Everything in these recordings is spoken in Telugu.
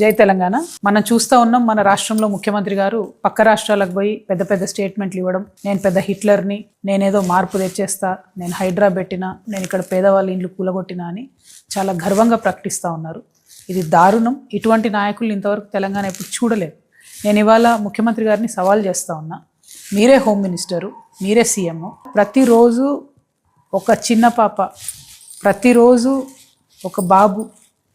జై తెలంగాణ. మనం చూస్తూ ఉన్నాం, మన రాష్ట్రంలో ముఖ్యమంత్రి గారు పక్క రాష్ట్రాలకు పోయి పెద్ద పెద్ద స్టేట్మెంట్లు ఇవ్వడం, నేను పెద్ద హిట్లర్ని, నేనేదో మార్పు తెచ్చేస్తా, నేను హైడ్రా పెట్టినా, నేను ఇక్కడ పేదవాళ్ళ ఇండ్లు కూలగొట్టినా అని చాలా గర్వంగా ప్రకటిస్తూ ఉన్నారు. ఇది దారుణం. ఇటువంటి నాయకులు ఇంతవరకు తెలంగాణ ఎప్పుడు చూడలేదు. నేను ఇవాళ ముఖ్యమంత్రి గారిని సవాల్ చేస్తూ ఉన్నా, మీరే హోమ్ మినిస్టరు, మీరే సీఎం. ప్రతిరోజు ఒక చిన్న పాప, ప్రతిరోజు ఒక బాబు,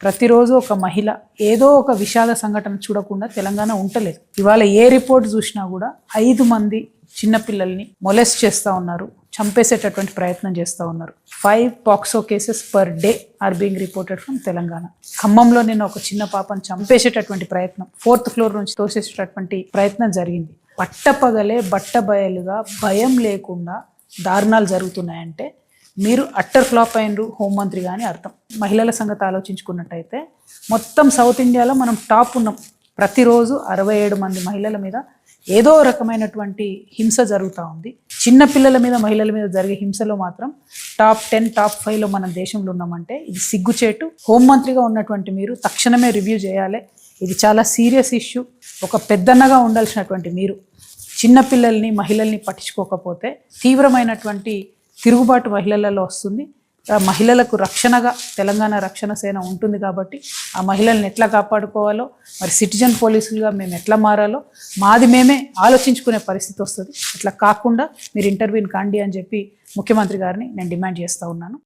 ప్రతిరోజు ఒక మహిళ ఏదో ఒక విషాద సంఘటన చూడకుండా తెలంగాణ ఉండలేదు. ఇవాళ ఏ రిపోర్ట్ చూసినా కూడా 5 మంది చిన్నపిల్లల్ని మొలెస్ట్ చేస్తూ ఉన్నారు, చంపేసేటటువంటి ప్రయత్నం చేస్తూ ఉన్నారు. 5 POCSO cases per day or being reported from Telangana. ఖమ్మంలో నిన్న ఒక చిన్న పాపను చంపేసేటటువంటి ప్రయత్నం, 4th ఫ్లోర్ నుంచి తోసేసేటటువంటి ప్రయత్నం జరిగింది. పట్టపగలే బట్టబయలుగా భయం లేకుండా దారుణాలు జరుగుతున్నాయంటే మీరు అట్టర్ ఫ్లాప్ అయినరు హోంమంత్రి కానీ అర్థం. మహిళల సంగతి ఆలోచించుకున్నట్టయితే మొత్తం సౌత్ ఇండియాలో మనం టాప్ ఉన్నాం. ప్రతిరోజు 67 మంది మహిళల మీద ఏదో రకమైనటువంటి హింస జరుగుతూ ఉంది. చిన్న పిల్లల మీద, మహిళల మీద జరిగే హింసలో మాత్రం టాప్ 10, టాప్ 5లో మన దేశంలో ఉన్నామంటే ఇది సిగ్గుచేటు. హోంమంత్రిగా ఉన్నటువంటి మీరు తక్షణమే రివ్యూ చేయాలి. ఇది చాలా సీరియస్ ఇష్యూ. ఒక పెద్దన్నగా ఉండాల్సినటువంటి మీరు చిన్నపిల్లల్ని, మహిళల్ని పట్టించుకోకపోతే తీవ్రమైనటువంటి తిరుగుబాటు మహిళలలో వస్తుంది. ఆ మహిళలకు రక్షణగా తెలంగాణ రక్షణ సేన ఉంటుంది కాబట్టి ఆ మహిళల్ని ఎట్లా కాపాడుకోవాలో, మరి సిటిజన్ పోలీసులుగా మేము ఎట్లా మారాలో మాది మేమే ఆలోచించుకునే పరిస్థితి వస్తుంది. అట్లా కాకుండా మీరు ఇంటర్వ్యూని కాండి అని చెప్పి ముఖ్యమంత్రి గారిని నేను డిమాండ్ చేస్తూ ఉన్నాను.